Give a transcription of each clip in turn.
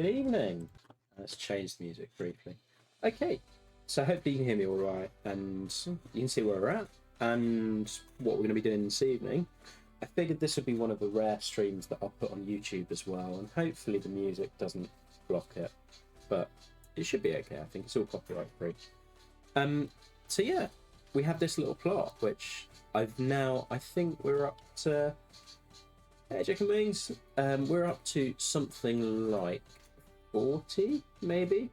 Good evening. Let's change the music briefly. Okay, so hopefully you can hear me all right and you can see where we're at and what we're going to be doing this evening. I figured this would be one of the rare streams that I'll put on YouTube as well, and hopefully the music doesn't block it, but it should be okay. I think it's all copyright free. So yeah, we have this little plot, which I think we're up to. Hey, chicken wings. We're up to something like 40, maybe.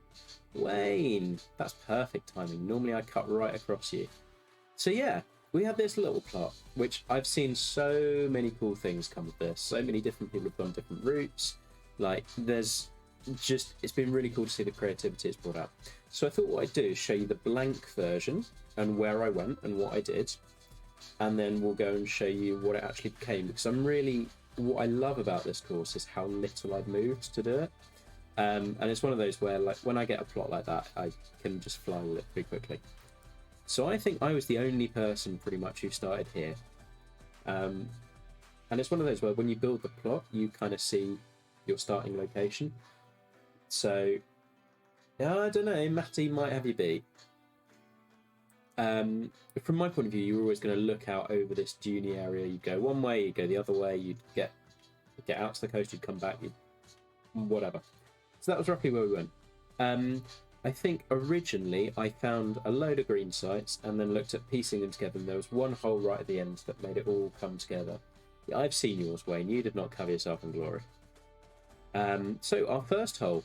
Wayne, that's perfect timing. Normally I cut right across you. So yeah, we have this little plot, which I've seen so many cool things come of this. So many different people have gone different routes. Like, it's been really cool to see the creativity it's brought out. So I thought what I'd do is show you the blank version and where I went and what I did. And then we'll go and show you what it actually became. Because what I love about this course is how little I've moved to do it. And it's one of those where, like, when I get a plot like that, I can just fly with it pretty quickly. So I think I was the only person pretty much who started here. And it's one of those where when you build the plot, you kind of see your starting location. So, yeah, I don't know, Matty might have you beat. From my point of view, you're always going to look out over this duny area. You'd go one way, you'd go the other way, you'd get out to the coast, you'd come back, whatever. So that was roughly where we went. I think originally I found a load of green sites and then looked at piecing them together, and there was one hole right at the end that made it all come together. Yeah, I've seen yours, Wayne. You did not cover yourself in glory. So our first hole,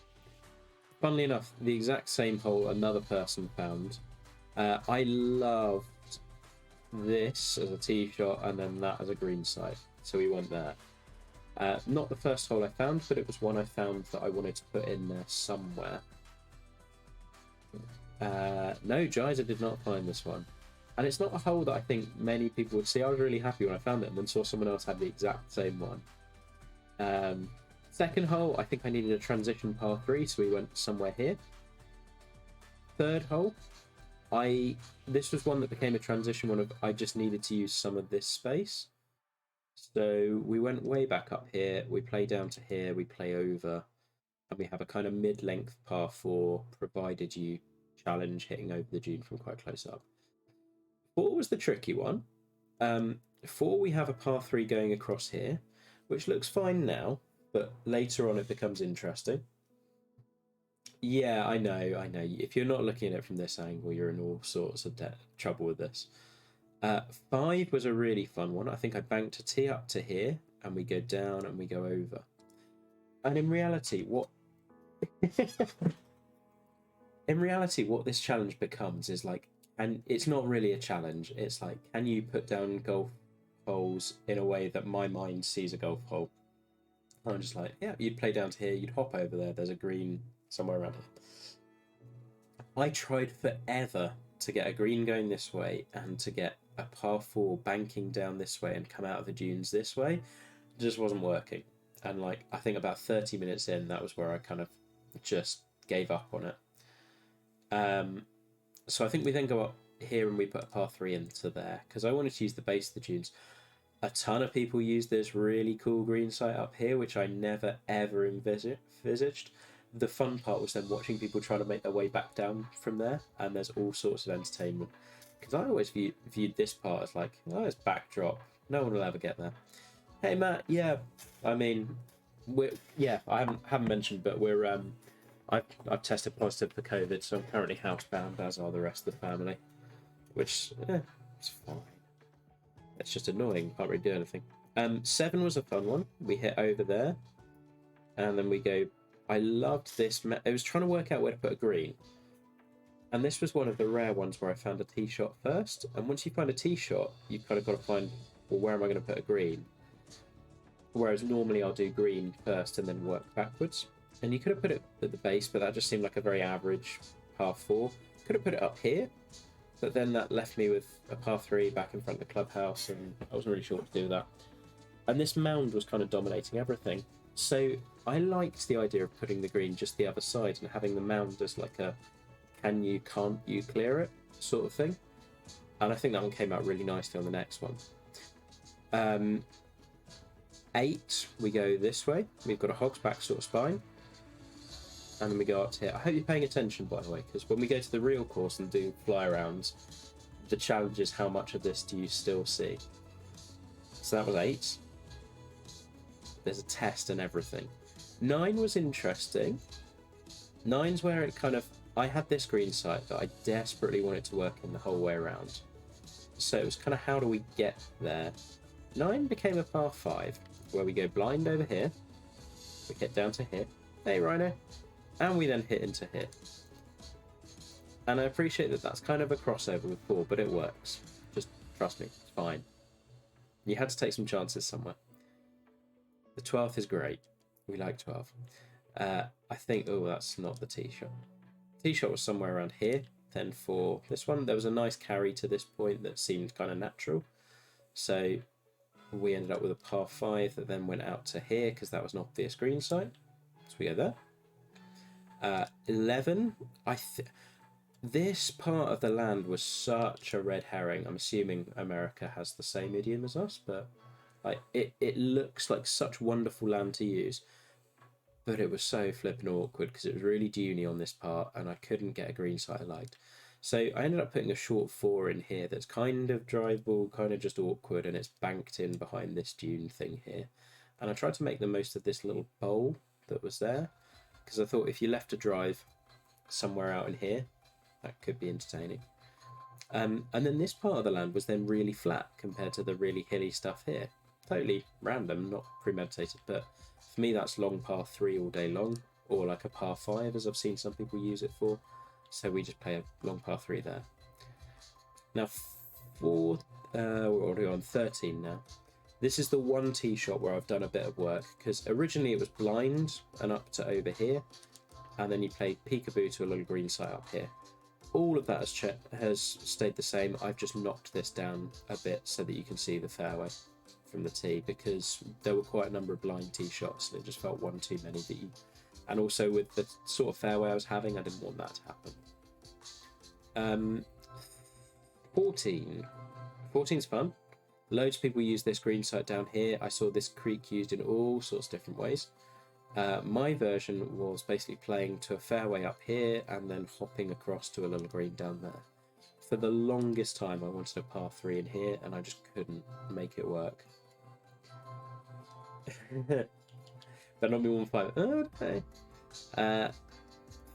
funnily enough, the exact same hole another person found. I loved this as a tee shot and then that as a green site, so we went there. Not the first hole I found, but it was one I found that I wanted to put in there somewhere. No, Jizer did not find this one. And it's not a hole that I think many people would see. I was really happy when I found it and then saw someone else had the exact same one. Second hole, I think I needed a transition par 3, so we went somewhere here. Third hole, this was one that became a transition one of I just needed to use some of this space. So we went way back up here, we play down to here, we play over, and we have a kind of mid-length par 4, provided you challenge hitting over the dune from quite close up. 4 was the tricky one. 4, we have a par 3 going across here, which looks fine now, but later on it becomes interesting. Yeah, I know. If you're not looking at it from this angle, you're in all sorts of trouble with this. 5 was a really fun one. I think I banked a tee up to here, and we go down and we go over. And in reality, what this challenge becomes is like, and it's not really a challenge. It's like, can you put down golf holes in a way that my mind sees a golf hole? I'm just like, yeah, you'd play down to here, you'd hop over there, there's a green somewhere around here. I tried forever to get a green going this way and to get a par 4 banking down this way and come out of the dunes this way. It just wasn't working. And like, I think about 30 minutes in, that was where I kind of just gave up on it. So I think we then go up here and we put a par 3 into there because I wanted to use the base of the dunes. A ton of people use this really cool green site up here, which I never ever envisaged. The fun part was then watching people trying to make their way back down from there, and there's all sorts of entertainment. Because I always viewed this part as like, oh, it's backdrop. No one will ever get there. Hey Matt, yeah, I mean, I haven't mentioned, but I've tested positive for COVID, so I'm currently housebound, as are the rest of the family, which it's fine. It's just annoying, can't really do anything. 7 was a fun one. We hit over there, and then we go. I loved this. I was trying to work out where to put a green, and this was one of the rare ones where I found a tee shot first. And once you find a tee shot, you've kind of got to find, well, where am I going to put a green? Whereas normally I'll do green first and then work backwards. And you could have put it at the base, but that just seemed like a very average par 4. Could have put it up here, but then that left me with a par 3 back in front of the clubhouse, and I wasn't really sure what to do with that. And this mound was kind of dominating everything. So I liked the idea of putting the green just the other side and having the mound as like a can you, can't you clear it sort of thing. And I think that one came out really nicely on the next one. 8, we go this way. We've got a hog's back sort of spine. and then we go up to here. I hope you're paying attention, by the way, because when we go to the real course and do fly arounds, the challenge is how much of this do you still see. So that was 8. There's a test and everything. 9 was interesting. 9's where it kind of... I had this green site that I desperately wanted to work in the whole way around. So it was kind of how do we get there? 9 became a par 5, where we go blind over here. We hit down to here. Hey, Rhino. And we then hit into here. And I appreciate that that's kind of a crossover with 4, but it works. Just trust me, it's fine. You had to take some chances somewhere. The 12th is great. We like 12. I think... Oh, that's not the tee shot. Tee shot was somewhere around here. Then for this one, there was a nice carry to this point that seemed kind of natural. So we ended up with a par 5 that then went out to here because that was an obvious green site. So we go there. 11, this part of the land was such a red herring. I'm assuming America has the same idiom as us, but like it looks like such wonderful land to use. But it was so flippin' awkward because it was really duney on this part and I couldn't get a green site I liked. So I ended up putting a short 4 in here that's kind of drivable, kind of just awkward, and it's banked in behind this dune thing here. And I tried to make the most of this little bowl that was there because I thought if you left a drive somewhere out in here, that could be entertaining. And then this part of the land was then really flat compared to the really hilly stuff here. Totally random, not premeditated, but for me that's long par 3 all day long, or like a par 5 as I've seen some people use it for. So we just play a long par 3 there. Now we're already on 13 now. This is the one tee shot where I've done a bit of work, because originally it was blind and up to over here, and then you played peekaboo to a little green site up here. All of that has stayed the same. I've just knocked this down a bit so that you can see the fairway from the tee, because there were quite a number of blind tee shots and it just felt one too many that you... And also with the sort of fairway I was having, I didn't want that to happen. 14. 14's fun. Loads of people use this green site down here. I saw this creek used in all sorts of different ways. My version was basically playing to a fairway up here and then hopping across to a little green down there. For the longest time I wanted a par 3 in here and I just couldn't make it work. But not me 1-5. Okay.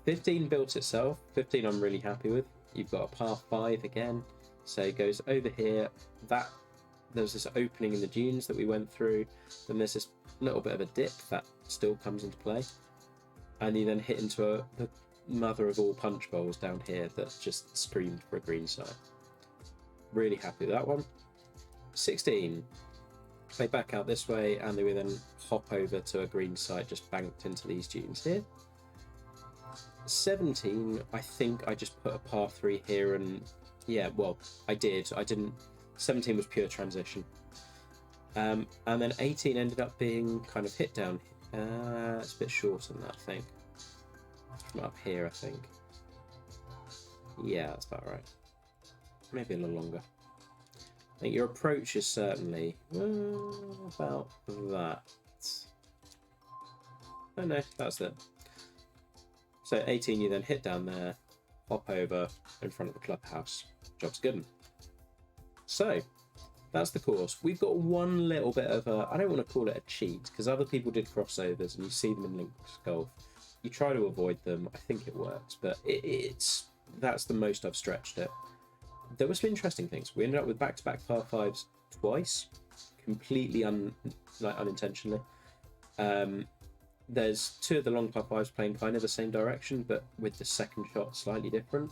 15 built itself. 15 I'm really happy with. You've got a par 5 again. So it goes over here. There's this opening in the dunes that we went through. Then there's this little bit of a dip that still comes into play. And you then hit into the mother of all punch bowls down here that just screamed for a green side. Really happy with that one. 16. Play back out this way and then we then hop over to a green site just banked into these dunes here. 17, I think I just put a par 3 here and yeah, well, I didn't. 17 was pure transition. And then 18 ended up being kind of hit down. It's a bit shorter than that, I think. From up here, I think. Yeah, that's about right. Maybe a little longer. I think your approach is certainly about that. Oh no, that's it. So 18, you then hit down there, hop over in front of the clubhouse. Job's good. So that's the course. We've got one little bit of a, I don't want to call it a cheat, because other people did crossovers and you see them in links golf. You try to avoid them. I think it works, but that's the most I've stretched it. There were some interesting things. We ended up with back-to-back par 5s twice, completely unintentionally. There's 2 of the long par 5s playing kind of the same direction, but with the second shot slightly different.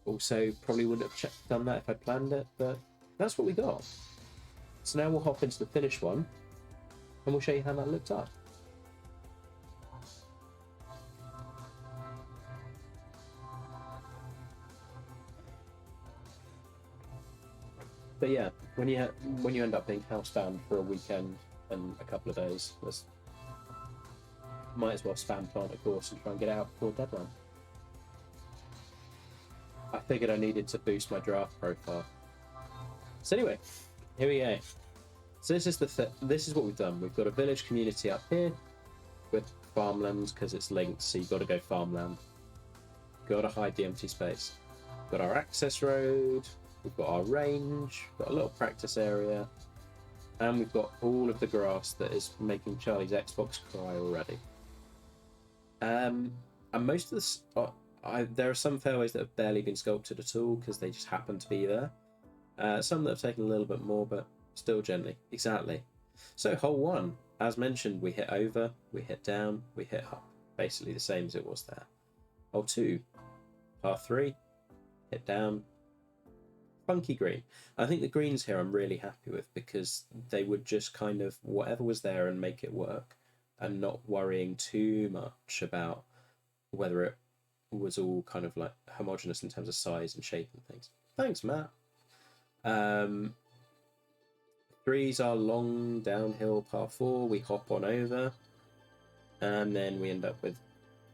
Also, probably wouldn't have done that if I'd planned it, but that's what we got. So now we'll hop into the finish one, and we'll show you how that looked up. But yeah, when you end up being housebound for a weekend and a couple of days, might as well spam plant a course and try and get out before deadline. I figured I needed to boost my draft profile. So anyway, here we go. So this is what we've done. We've got a village community up here. We're farmlands because it's linked, so you've got to go farmland. Got to hide the empty space. Got our access road, we've got our range, got a little practice area, and we've got all of the grass that is making Charlie's Xbox cry already. And most of this, there are some fairways that have barely been sculpted at all because they just happen to be there. Some that have taken a little bit more, but still gently. Exactly. So hole 1, as mentioned, we hit over, we hit down, we hit up. Basically the same as it was there. Hole 2, par 3, hit down. Funky green. I think the greens here I'm really happy with because they would just kind of whatever was there and make it work, and not worrying too much about whether it was all kind of like homogeneous in terms of size and shape and things. Thanks, Matt. 3s are long downhill par 4. We hop on over, and then we end up with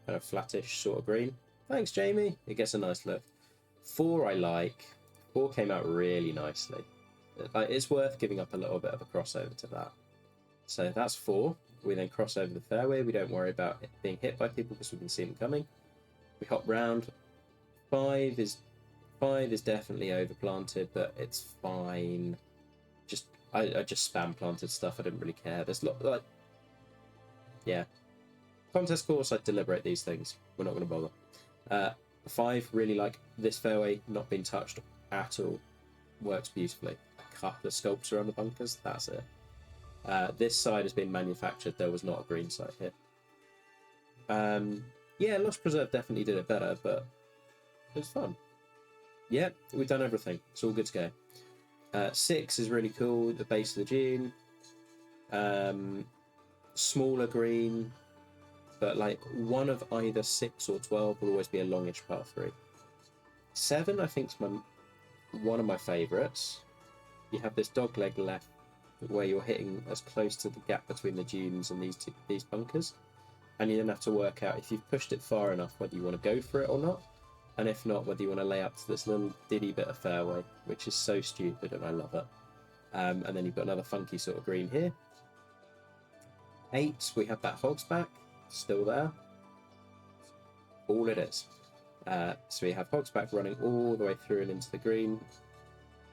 kind of flattish sort of green. Thanks, Jamie. It gets a nice look. 4 I like. 4 came out really nicely. It's worth giving up a little bit of a crossover to that. So that's 4. We then cross over the fairway. We don't worry about it being hit by people because we can see them coming. We hop round. 5 is definitely overplanted, but it's fine. I just spam planted stuff. I didn't really care. There's yeah. Contest course, I deliberate these things. We're not going to bother. 5, really like this fairway, not being touched at all. Works beautifully. A couple of sculpts around the bunkers, that's it. This side has been manufactured. There was not a green side here. Yeah, Lost Preserve definitely did it better, but it was fun. Yeah, we've done everything. It's all good to go. 6 is really cool, the base of the dune. Smaller green, but like one of either 6 or 12 will always be a longish par 3. 7, I think, is one of my favourites. You have this dog leg left where you're hitting as close to the gap between the dunes and these bunkers, and you then have to work out if you've pushed it far enough whether you want to go for it or not, and if not, whether you want to lay up to this little diddy bit of fairway, which is so stupid and I love it. And then you've got another funky sort of green here. 8, we have that hog's back still there. All it is. So we have hog's back running all the way through and into the green.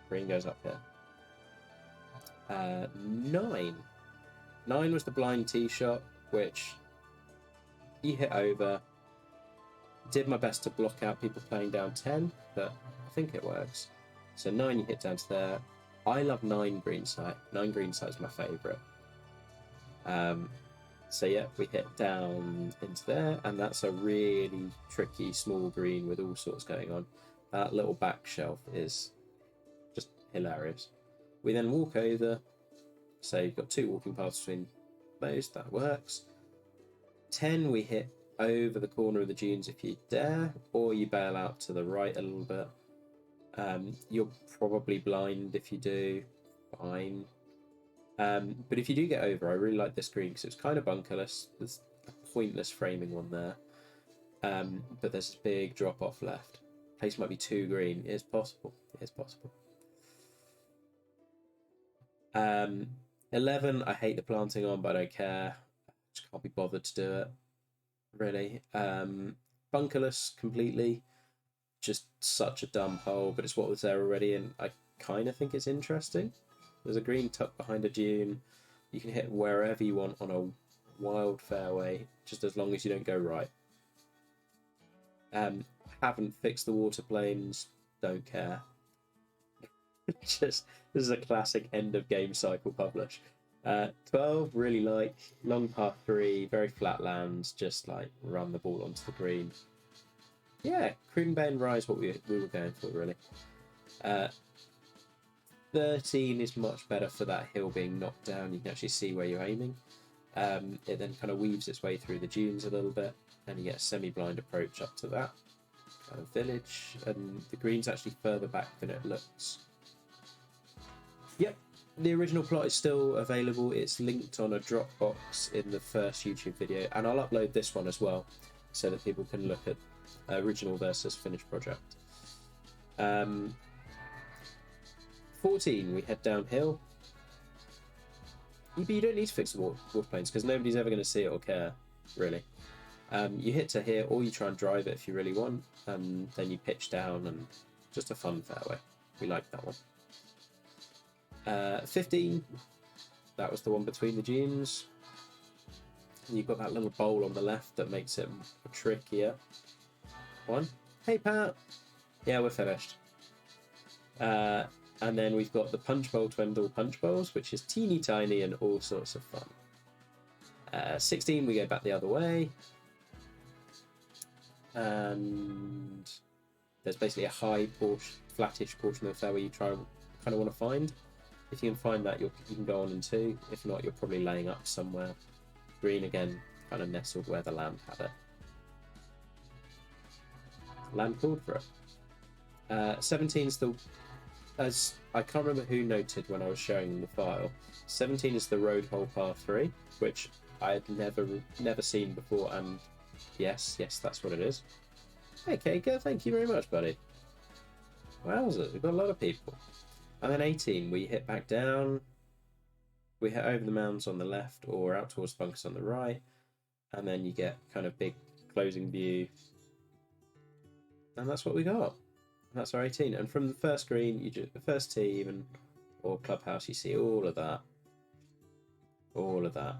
Green goes up here. 9. 9 was the blind tee shot, which you hit over. Did my best to block out people playing down 10, but I think it works. So 9 you hit down to there. I love 9 green side. 9 green side is my favourite. So yeah, we hit down into there, and that's a really tricky small green with all sorts going on. That little back shelf is just hilarious. We then walk over, so you've got 2 walking paths between those, that works. 10 we hit over the corner of the dunes if you dare, or you bail out to the right a little bit. You're probably blind if you do, fine. But if you do get over, I really like this green because it's kind of bunkerless. There's a pointless framing one there, but there's a big drop off left. Place might be too green. It is possible. It is possible. 11, I hate the planting on, but I don't care. I just can't be bothered to do it. Really. Bunkerless completely. Just such a dumb hole, but it's what was there already, and I kind of think it's interesting. There's a green tucked behind a dune. You can hit wherever you want on a wild fairway, just as long as you don't go right. Haven't fixed the water planes, don't care. Just, this is a classic end of game cycle publish. 12, really like. Long par 3, very flat lands, just like run the ball onto the green. Yeah, Croon Bay and Rye is what we were going for, really. 13 is much better for that hill being knocked down. You can actually see where you're aiming. It then kind of weaves its way through the dunes a little bit, and you get a semi-blind approach up to that kind of village, and the green's actually further back than it looks. Yep, the original plot is still available. It's linked on a Dropbox in the first YouTube video, and I'll upload this one as well so that people can look at original versus finished project. 14, we head downhill. But you don't need to fix the water planes because nobody's ever going to see it or care. really. You hit to here, or you try and drive it if you really want, and then you pitch down, and just a fun fairway. We like that one. 15, that was the one between the dunes. And you've got that little bowl on the left that makes it trickier. One. Hey, Pat. Yeah, we're finished. And then we've got the punch bowl Twendle punch bowls, which is teeny tiny and all sorts of fun. 16, we go back the other way. And there's basically a high portion, flattish portion of the fairway you kind of want to find. If you can find that, you can go on in 2. If not, you're probably laying up somewhere. Green again, kind of nestled where the land had it. Land called for it. 17 is the, as I can't remember who noted when I was showing the file. 17 is the road hole par 3, which I had never seen before, and yes, that's what it is. Hey, Keiko, thank you very much, buddy. Wowzers, we've got a lot of people. And then 18, we hit back down. We hit over the mounds on the left or out towards bunkers on the right, and then you get kind of big closing view. And that's what we got. That's our 18. And from the first green, the first tee even, or clubhouse, you see all of that. All of that.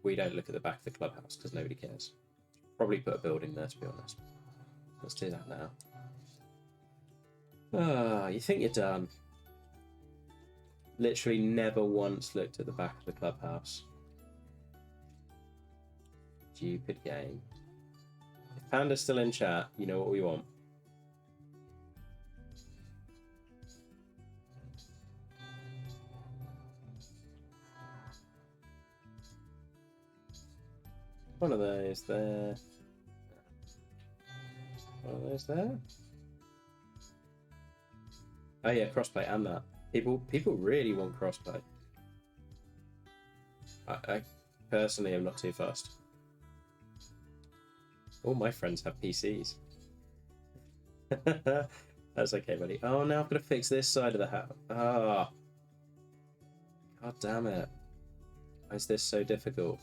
We don't look at the back of the clubhouse because nobody cares. Probably put a building there, to be honest. Let's do that now. Ah, you think you're done. Literally never once looked at the back of the clubhouse. Stupid game. If Panda's still in chat, you know what we want. One of those there. One of those there. Oh yeah, crossplay and that. People really want crossplay. I personally am not too fussed. All my friends have PCs. That's okay, buddy. Oh, now I've got to fix this side of the house. Ah. God damn it. Why is this so difficult?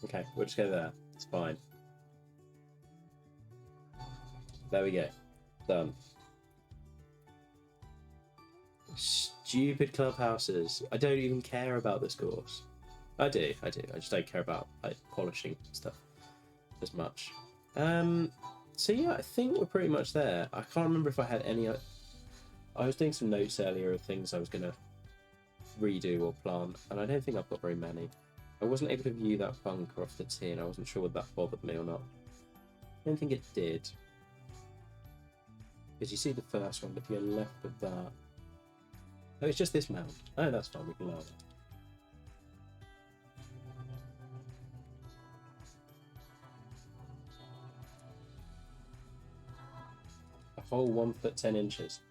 Okay, we'll just go there. It's fine. There we go. Done. Stupid clubhouses. I don't even care about this course. I do. I just don't care about like polishing stuff as much. So yeah, I think we're pretty much there. I can't remember if I had any. I was doing some notes earlier of things I was gonna redo or plant, and I don't think I've got very many. I wasn't able to view that bunker off the tee, and I wasn't sure whether that bothered me or not. I don't think it did. Because you see the first one, but if you're left of that. Oh, it's just this mound. Oh, that's fine, we can lower it. A whole 1 foot 10 inches.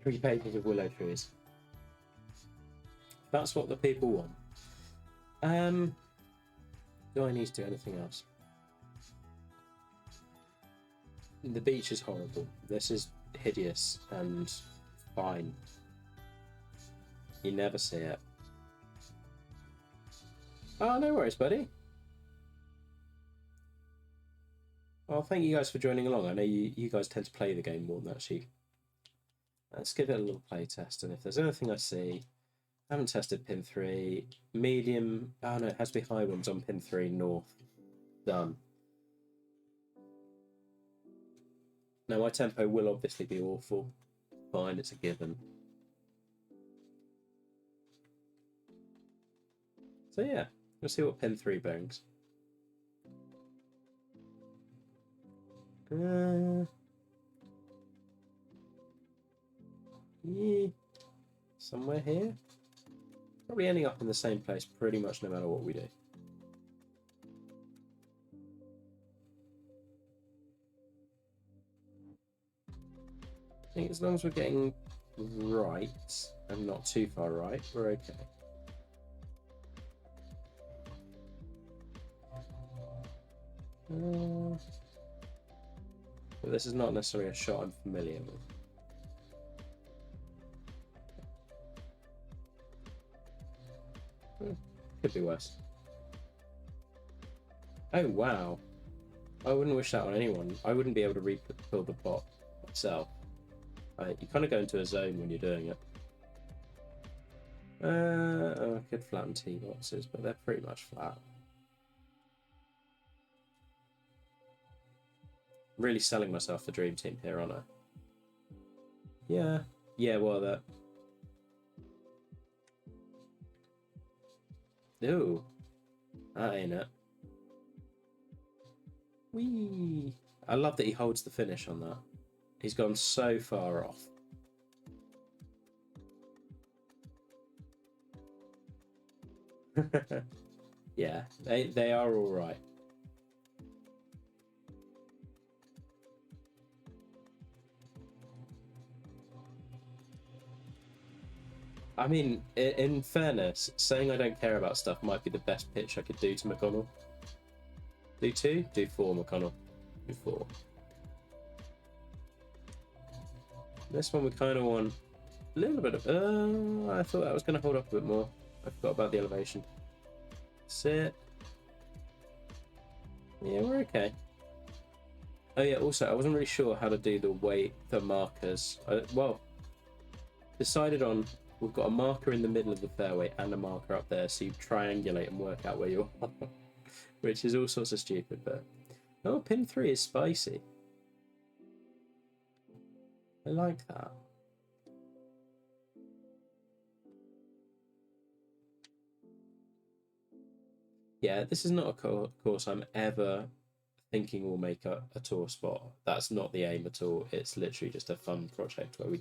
3 pages of willow trees. That's what the people want. Do I need to do anything else? The beach is horrible. This is hideous and fine. You never see it. Oh, no worries, buddy. Well, thank you guys for joining along. I know you guys tend to play the game more than actually. Let's give it a little play test, and if there's anything I see, I haven't tested pin 3. Medium, oh no, it has to be high ones on pin 3 north. Done. Now my tempo will obviously be awful. Fine, it's a given. So yeah, we'll see what pin 3 brings. Yeah, somewhere here. Probably ending up in the same place pretty much no matter what we do. I think as long as we're getting right and not too far right, we're okay. But this is not necessarily a shot I'm familiar with. Could be worse. Oh, wow. I wouldn't wish that on anyone. I wouldn't be able to refill the pot myself. You kind of go into a zone when you're doing it. Oh, I could flatten tea boxes, but they're pretty much flat. Really selling myself the dream team here, aren't I? Yeah. Yeah, well, that. Ooh. That ain't it. Whee! I love that he holds the finish on that. He's gone so far off. Yeah, they are all right. I mean, in fairness, saying I don't care about stuff might be the best pitch I could do to McConnell. Do 2? Do 4, McConnell. Do 4. This one we kind of want a little bit of... I thought that was going to hold up a bit more. I forgot about the elevation. Sit. Yeah, we're okay. Oh yeah, also, I wasn't really sure how to do the markers. Well, decided on... We've got a marker in the middle of the fairway and a marker up there, so you triangulate and work out where you are. Which is all sorts of stupid, but... Oh, pin 3 is spicy. I like that. Yeah, this is not a course I'm ever thinking will make a tour spot. That's not the aim at all. It's literally just a fun project where we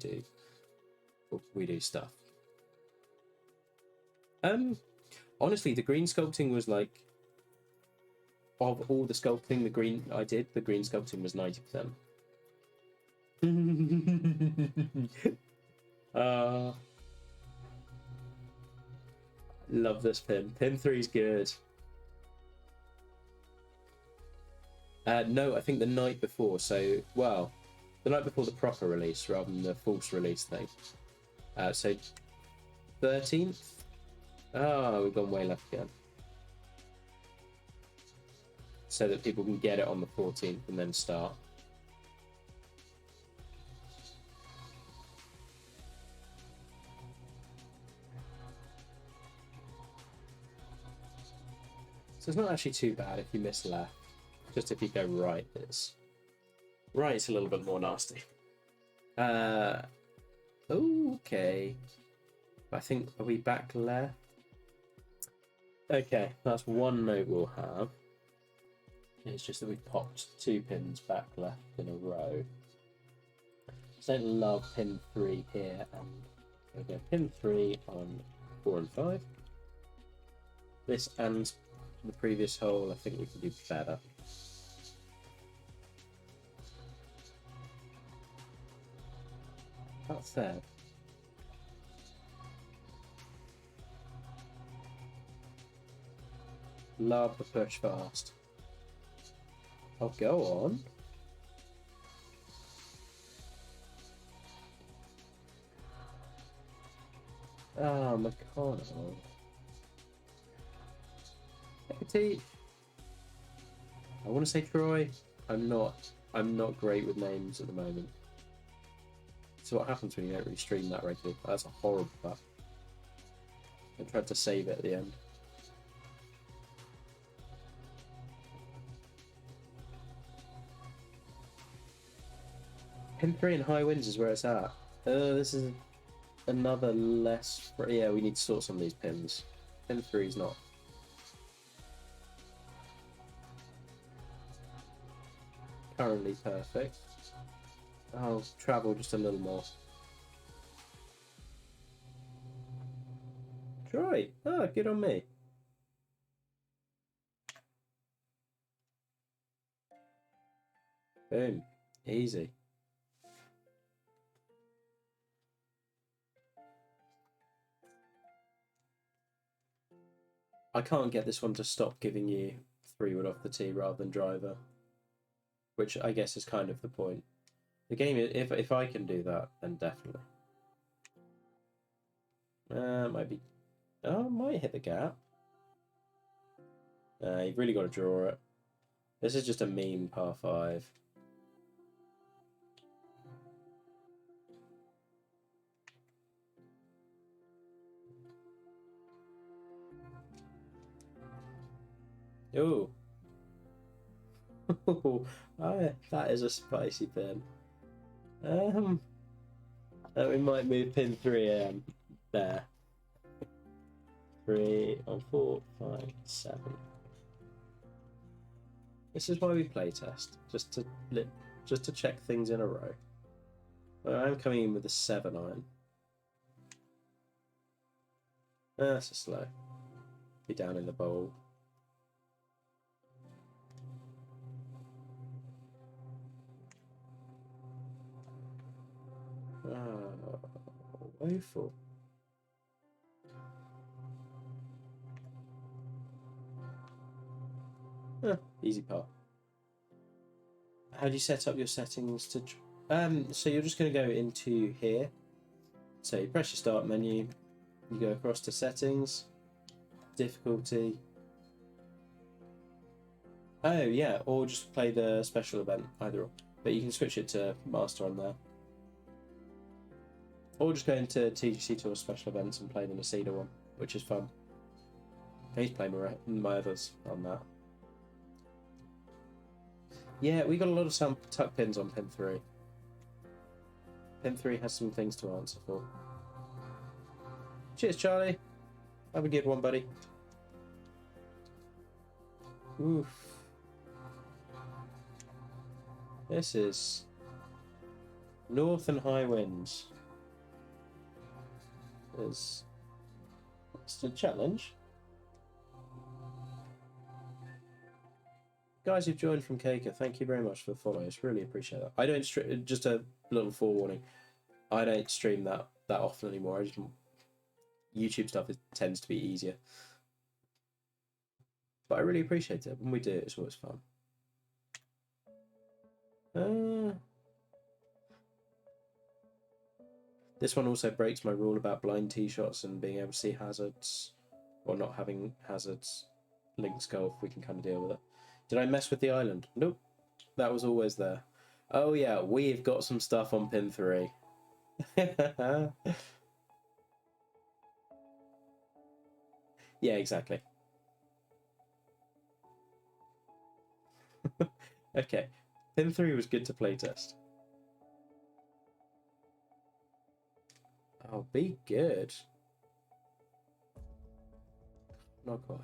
do stuff. Honestly, the green sculpting was like, of all the sculpting the green sculpting was 90%. Love this pin. Pin 3's good. No, I think the night before. So, well, the night before the proper release rather than the false release thing. So, 13th. Oh, we've gone way left again. So that people can get it on the 14th and then start. So it's not actually too bad if you miss left. Just if you go right, it's a little bit more nasty. Okay. I think, are we back left? Okay, that's one note we'll have. It's just that we've popped 2 pins back left in a row. So I don't love pin 3 here, and we'll go pin 3 on 4 and 5. This and the previous hole, I think we can do better. That's fair. Love the push fast. I'll go on. Ah, McConnell. Equity. I want to say Troy. I'm not great with names at the moment. So what happens when you don't really stream that regularly? That's a horrible putt. I tried to save it at the end. Pin 3 and high winds is where it's at. This is another less... Yeah, we need to sort some of these pins. Pin 3 is not... currently perfect. I'll travel just a little more. Troy! Oh, good on me. Boom. Easy. I can't get this one to stop giving you 3-wood off the tee rather than driver, which I guess is kind of the point. The game, if I can do that, then definitely. Might be... Oh, might hit the gap. You've really got to draw it. This is just a meme par 5. Oh. That is a spicy pin. We might move pin 3 there. 3 on 4, 5, 7. This is why we play test, just to check things in a row. Well, I'm coming in with a 7 iron. That's a slow. Be down in the bowl. Oh, woeful. Easy part. How do you set up your settings to... so you're just going to go into here. So you press your start menu. You go across to settings. Difficulty. Oh, yeah. Or just play the special event. Either or. But you can switch it to master on there. Or just go into TGC Tour special events and play the Masida one, which is fun. I used to play my others on that. Yeah, we got a lot of tuck pins on pin 3. Pin 3 has some things to answer for. Cheers, Charlie. Have a good one, buddy. Oof. This is north and high winds. It's a challenge. Guys who've joined from Keika, thank you very much for the follow. I really appreciate that. I don't stream, just a little forewarning. I don't stream that often anymore. YouTube stuff tends to be easier. But I really appreciate it. When we do it, it's always fun. This one also breaks my rule about blind tee shots and being able to see hazards, or not having hazards. Links golf, we can kind of deal with it. Did I mess with the island? Nope. That was always there. Oh yeah, we've got some stuff on pin 3. Yeah, exactly. Okay. Pin 3 was good to playtest. Oh, be good. Not quite.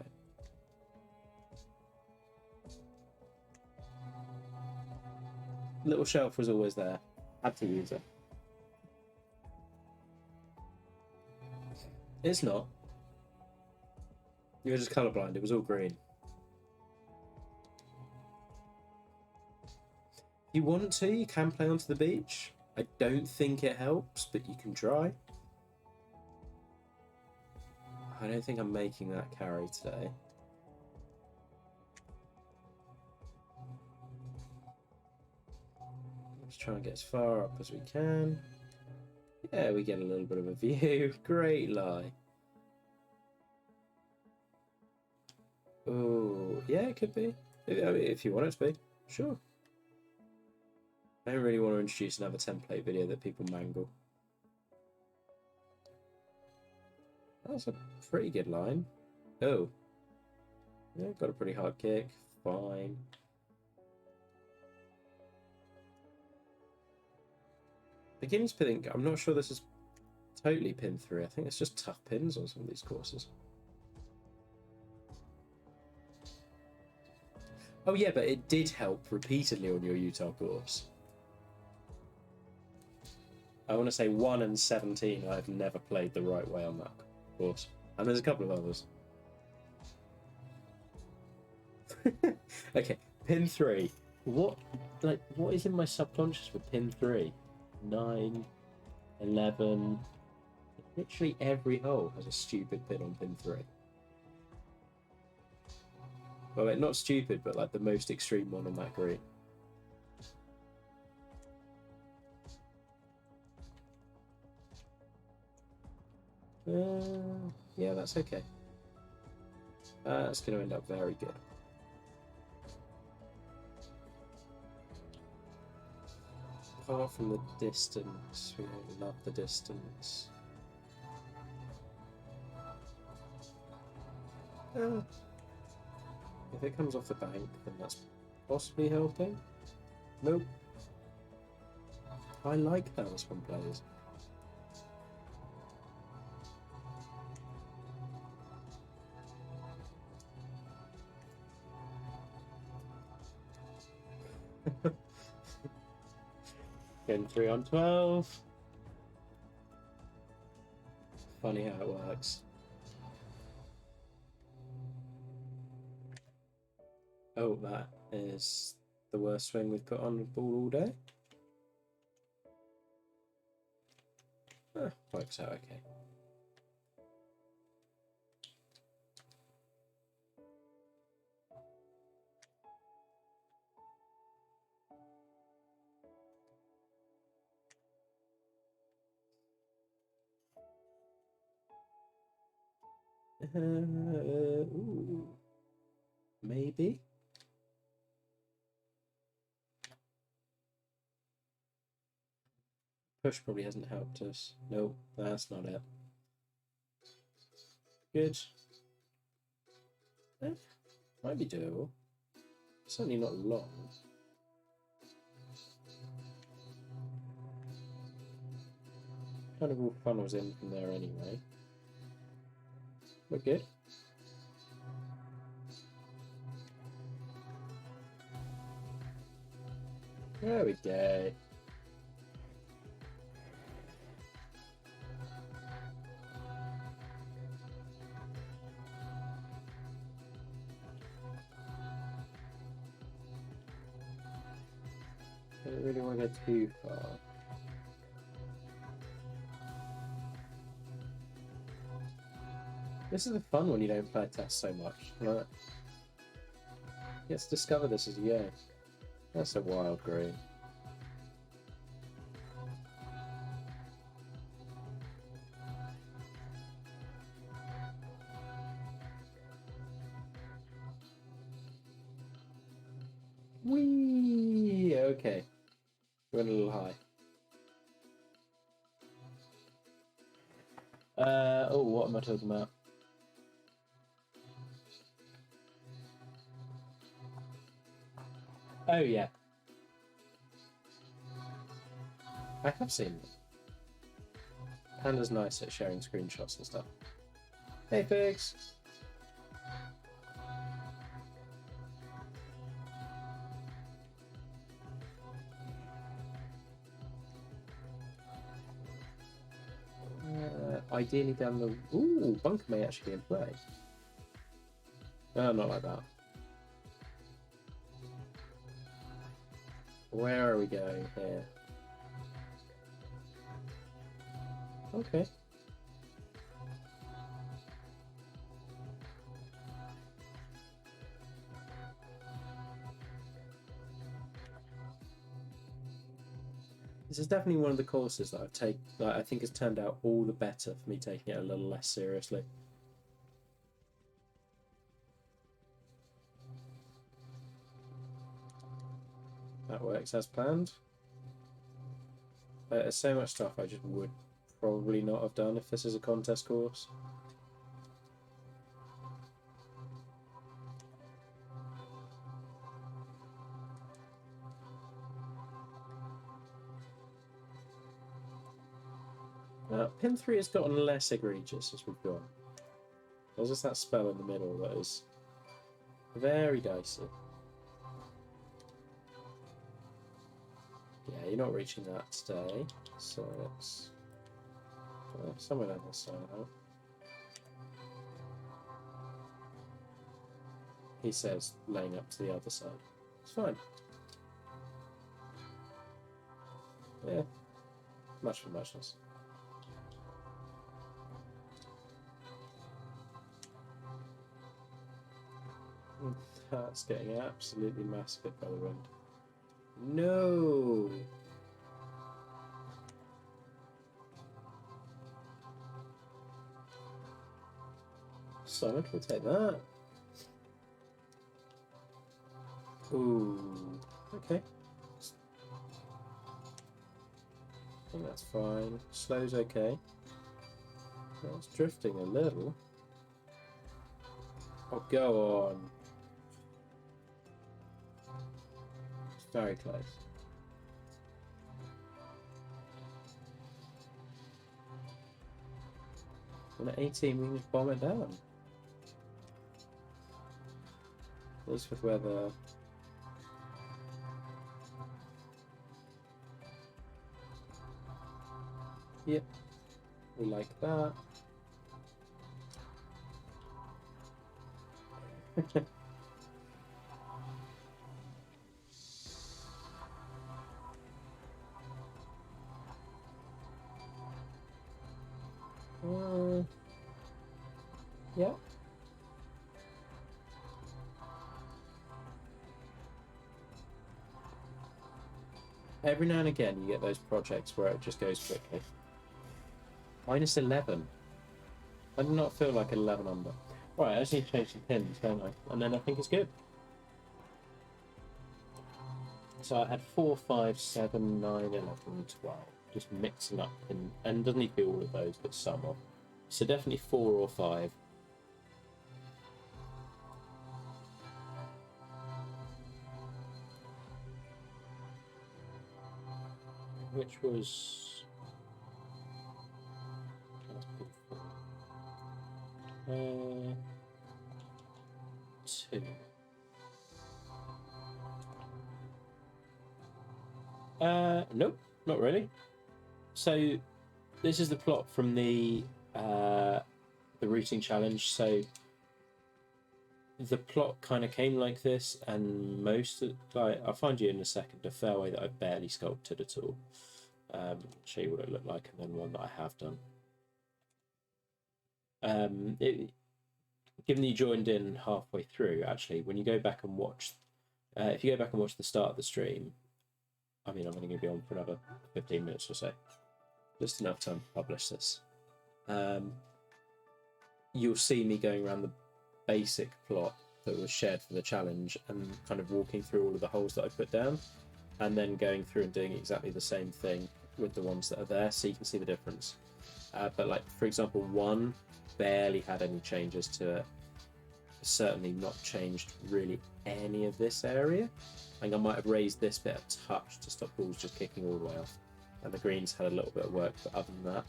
Little shelf was always there. Had to use it. It's not. You were just colourblind. It was all green. If you want to, you can play onto the beach. I don't think it helps, but you can try. I don't think I'm making that carry today. Let's try and get as far up as we can. Yeah, we get a little bit of a view. Great lie. Oh, yeah, it could be. If you want it to be, sure. I don't really want to introduce another template video that people mangle. That's a pretty good line. Oh. Yeah, got a pretty hard kick. Fine. Beginner's pinning, I'm not sure this is totally pin 3. I think it's just tough pins on some of these courses. Oh yeah, but it did help repeatedly on your Utah course. I want to say 1 and 17 I've never played the right way on that course. And there's a couple of others. Okay, pin 3. What is in my subconscious with pin 3? 9, 11. Literally every hole has a stupid pin on pin 3. Well, like, not stupid, but like the most extreme one on that green. Yeah, that's okay. That's going to end up very good. Apart from the distance, we don't love the distance. If it comes off the bank, then that's possibly helping. Nope. I like how this one plays. Getting 3 on 12. Funny how it works. Oh, that is the worst swing we've put on the ball all day. Works out okay. Ooh. Maybe. Push probably hasn't helped us. Nope, that's not it. Good. Might be doable. Certainly not long. Kind of all funnels in from there anyway. We're good. There we go. I don't really want to go too far. This is the fun when you don't play test so much. Like, you get to discover this as you go. That's a wild green. Whee! Okay. Went a little high. Oh, what am I talking about? Oh, yeah. I have seen it. Panda's nice at sharing screenshots and stuff. Hey, Figs! Ideally down the... Ooh, bunker may actually be in play. No, not like that. Where are we going here? Okay. This is definitely one of the courses that I've taken, that I think has turned out all the better for me taking it a little less seriously. That works as planned. There's so much stuff I just would probably not have done if this is a contest course. Pin 3 has gotten less egregious as we've gone. There's just that spell in the middle that is very dicey. Yeah, you're not reaching that today, so it's somewhere down this side out. He says laying up to the other side. It's fine. Yeah, much for muchness. That's getting absolutely massacred by the wind. No! Sonic will take that. Ooh, okay. I think that's fine. Slow's okay. It's drifting a little. Oh, go on. It's very close. And at 18, we can just bomb it down. At least with where the... Yep. We like that. Yeah. Every now and again, you get those projects where it just goes quickly. Minus 11. I do not feel like 11 under. Right, I just need to change some pins, don't I? And then I think it's good. So I had 4, 5, 7, 9, 11, 12. Just mixing up, and doesn't need to be all of those, but some of. So definitely 4 or 5. Which was... 2. Nope, not really. So this is the plot from the routing challenge. So the plot kind of came like this, and most of, like, I'll find you in a second a fairway that I've barely sculpted at all. Show you what it looked like, and then one that I have done. Given that you joined in halfway through, actually, when you go back and watch, if you go back and watch the start of the stream, I mean, I'm only going to be on for another 15 minutes or so, just enough time to publish this. You'll see me going around the basic plot that was shared for the challenge and kind of walking through all of the holes that I put down, and then going through and doing exactly the same thing with the ones that are there, so you can see the difference. But like, for example, 1 barely had any changes to it. Certainly not changed really any of this area. I think I might have raised this bit a touch to stop balls just kicking all the way off. And the greens had a little bit of work, but other than that,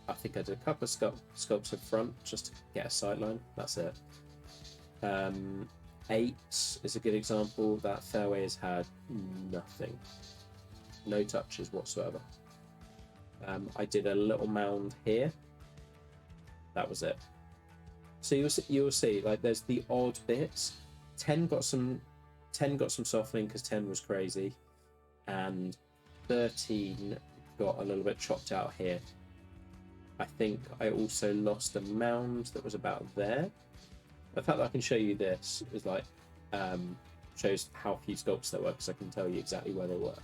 I think I did a couple of sculpts in front just to get a sightline. That's it. 8 is a good example. That fairway has had nothing. No touches whatsoever. I did a little mound here. That was it. So you'll see, like, there's the odd bits. 10 got some softening because 10 was crazy, and 13 got a little bit chopped out here. I think I also lost a mound that was about there. The fact that I can show you this is like shows how few sculpts there were, because I can tell you exactly where they were.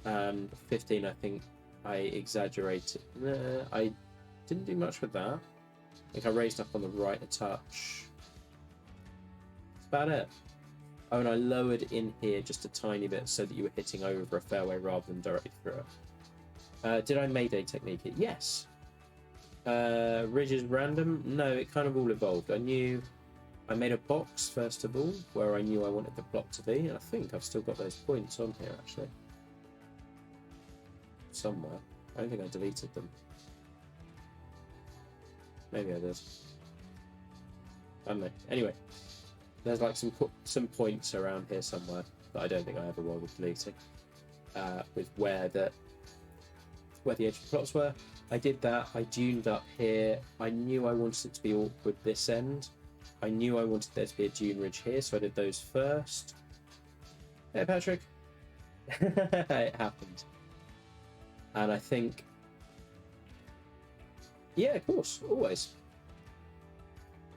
And 15, I think I exaggerated. I didn't do much with that. I think I raised up on the right a touch. That's about it. Oh, and I lowered in here just a tiny bit so that you were hitting over a fairway rather than directly through it. Did I Mayday technique it? Yes. Ridges random? No, it kind of all evolved. I made a box first of all where I knew I wanted the plot to be, and I think I've still got those points on here actually. Somewhere. I don't think I deleted them. Maybe I did. I don't know. Anyway, there's like some points around here somewhere that I don't think I ever bothered deleting. With where the edge of the plots were. I did that. I duned up here. I knew I wanted it to be awkward this end. I knew I wanted there to be a dune ridge here, so I did those first. Hey, Patrick. It happened. And I think, yeah, of course, always.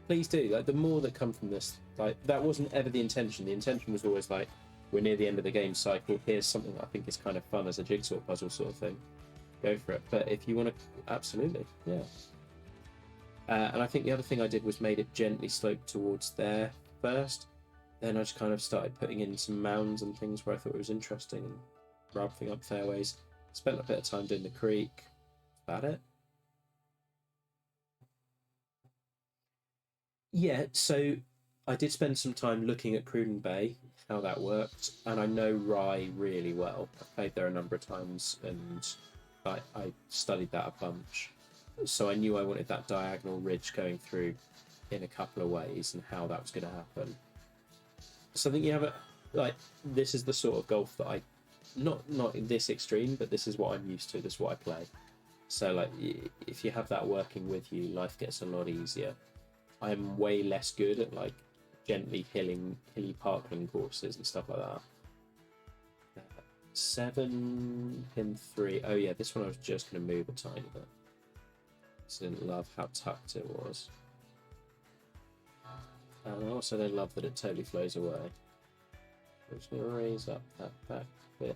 Please do. Like, the more that come from this, like, that wasn't ever the intention. The intention was always like, we're near the end of the game cycle. Here's something that I think is kind of fun as a jigsaw puzzle sort of thing. Go for it. But if you want to, absolutely, yeah. And I think the other thing I did was made it gently slope towards there first. then I just kind of started putting in some mounds and things where I thought it was interesting and wrapping up fairways. Spent a bit of time doing the creek. That's about it. Yeah, so I did spend some time looking at Cruden Bay, how that worked, and I know Rye really well. I played there a number of times, and I studied that a bunch. So I knew I wanted that diagonal ridge going through in a couple of ways and how that was going to happen. So I think you have this is the sort of golf that I, not this extreme, but this is what I'm used to. This is what I play. So like, if you have that working with you, life gets a lot easier. I'm way less good at like gently hilly parkland courses and stuff like that. 7 pin 3. Oh yeah, this one I was just going to move a tiny bit. I didn't love how tucked it was. And I also don't love that it totally flows away. I'm just going to raise up that back bit.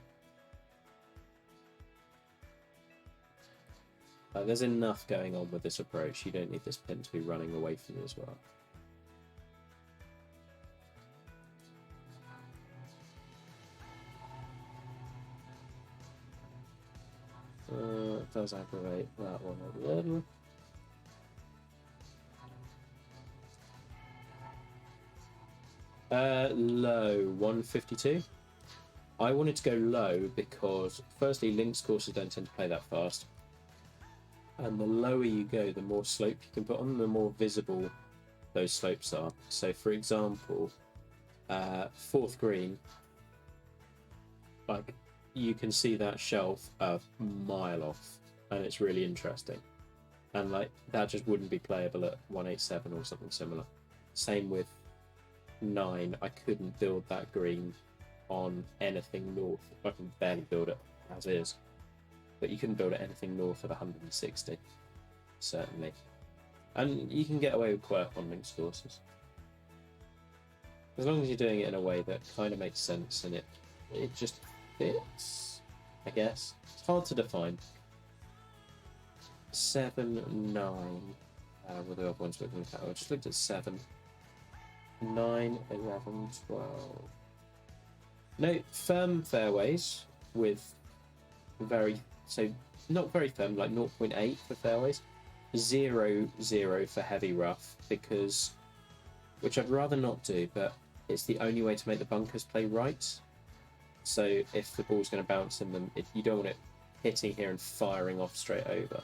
There's enough going on with this approach. You don't need this pin to be running away from you as well. It does aggravate that one a little. Low 152. I wanted to go low because, firstly, links courses don't tend to play that fast. And the lower you go, the more slope you can put on, the more visible those slopes are. So, for example, fourth green, like, you can see that shelf a mile off, and it's really interesting. And, like, that just wouldn't be playable at 187 or something similar. Same with 9. I couldn't build that green on anything north. I can barely build it as is. But you couldn't build it anything north of 160, certainly. And you can get away with quirk on links courses. As long as you're doing it in a way that kind of makes sense and it just fits, I guess. It's hard to define. 7, 9. What the other ones looking at? I just looked at 7. 9, 11, 12. No, firm fairways with not very firm, like 0.8 for fairways, 0, 0 for heavy rough, which I'd rather not do, but it's the only way to make the bunkers play right. So if the ball's going to bounce in them, you don't want it hitting here and firing off straight over.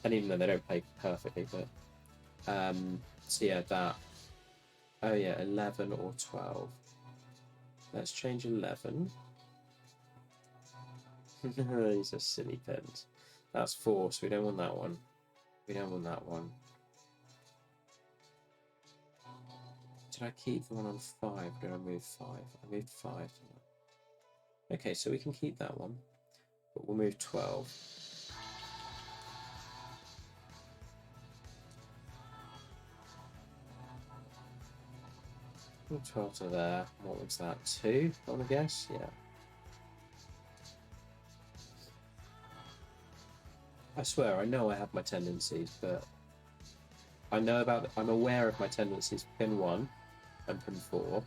And even though they don't play perfectly, but so yeah, that. Oh yeah, 11 or 12. Let's change 11. These are silly pins. That's 4, so we don't want that one. We don't want that one. Did I keep the one on 5? Did I move 5? I moved 5. Okay, so we can keep that one. But we'll move 12. Move 12 to there. What was that? 2, I want to guess? Yeah. I swear, I know I have my tendencies, but I'm aware of my tendencies for pin 1 and pin 4.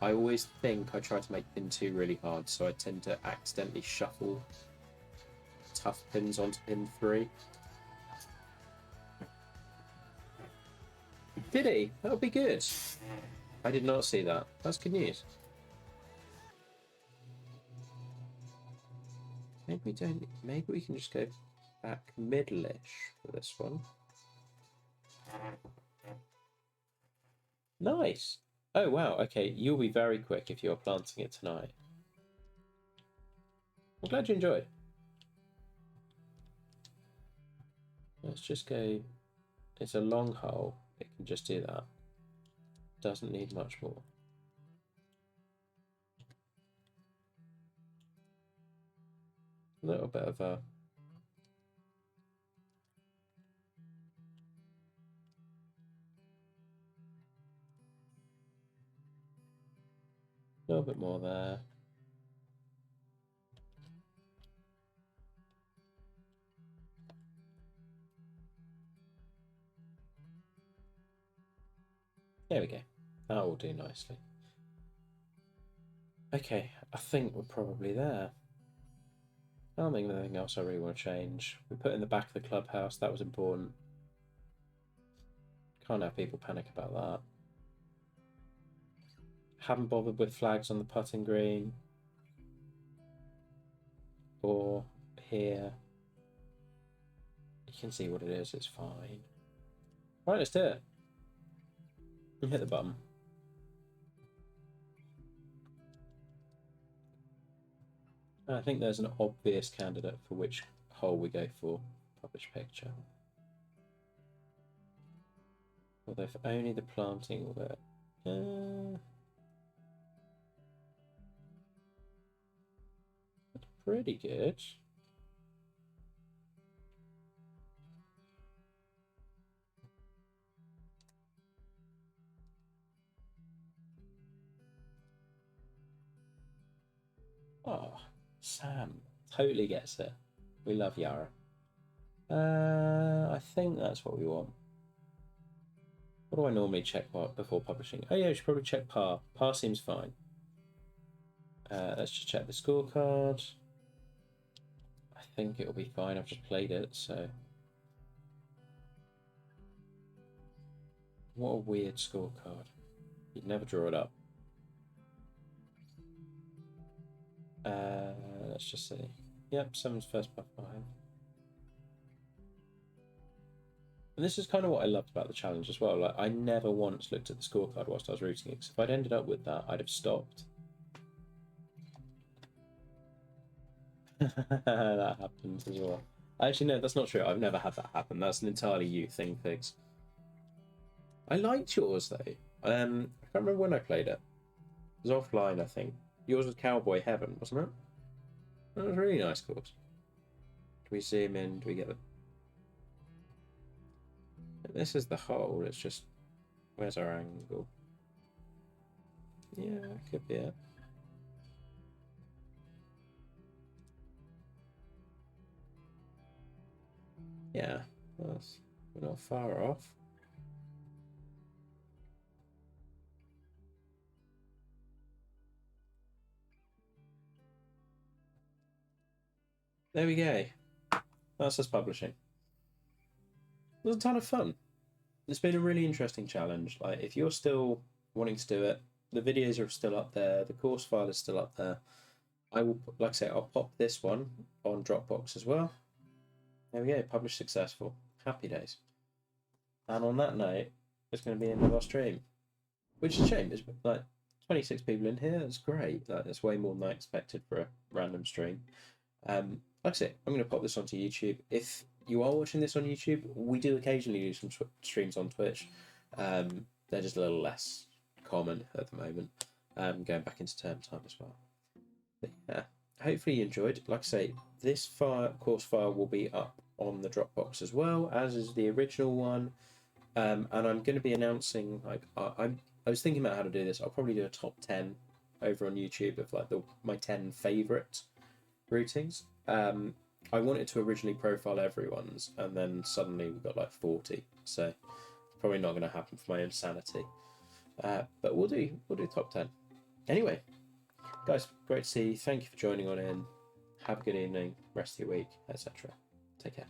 I always think I try to make pin 2 really hard, so I tend to accidentally shuffle tough pins onto pin 3. Did he? That would be good. I did not see that. That's good news. Maybe we don't. Maybe we can just go back middle-ish for this one. Nice. Oh wow. Okay, you'll be very quick if you're planting it tonight. I'm glad you enjoyed. Let's just go. It's a long hole. It can just do that. Doesn't need much more. A little bit of a little bit more there. There we go. That will do nicely. Okay, I think we're probably there. I don't think there's anything else I really want to change. We put in the back of the clubhouse, that was important. Can't have people panic about that. Haven't bothered with flags on the putting green. Or here. You can see what it is, it's fine. Right, let's do it. And hit the button. I think there's an obvious candidate for which hole we go for. Publish picture. Although if only the planting will work. That's pretty good. Oh, Sam totally gets it. We love Yara. I think that's what we want. What do I normally check before publishing? Oh yeah, we should probably check par. Par seems fine. Let's just check the scorecard. I think it'll be fine. I've just played it, so. What a weird scorecard. You'd never draw it up. Let's just see. Yep, someone's first par 5. And this is kind of what I loved about the challenge as well. Like, I never once looked at the scorecard whilst I was routing it, because if I'd ended up with that, I'd have stopped. That happens as well. Actually, no, that's not true. I've never had that happen. That's an entirely you thing, Figs. I liked yours, though. I can't remember when I played it. It was offline, I think. Yours was Cowboy Heaven, wasn't it? That was a really nice course. Do we zoom in? Do we get the... This is the hole. It's just... Where's our angle? Yeah, could be it. Yeah, we're not far off. There we go. That's us publishing. It was a ton of fun. It's been a really interesting challenge. Like, if you're still wanting to do it, the videos are still up there. The course file is still up there. I will, like I say, I'll pop this one on Dropbox as well. There we go. Published successful. Happy days. And on that note, it's going to be the end of our stream, which is a shame. There's like 26 people in here. That's great. That's way more than I expected for a random stream. Like I said, I'm going to pop this onto YouTube. If you are watching this on YouTube, we do occasionally do some streams on Twitch. They're just a little less common at the moment, going back into term time as well. But yeah, hopefully you enjoyed. Like I say, this course file will be up on the Dropbox as well, as is the original one. And I'm going to be announcing, like, I was thinking about how to do this. I'll probably do a top 10 over on YouTube of like my 10 favourite routings. I wanted to originally profile everyone's, and then suddenly we got like 40. So it's probably not going to happen for my own sanity. But we'll do top 10. Anyway, guys, great to see you. Thank you for joining on in. Have a good evening, rest of your week, etc. Take care.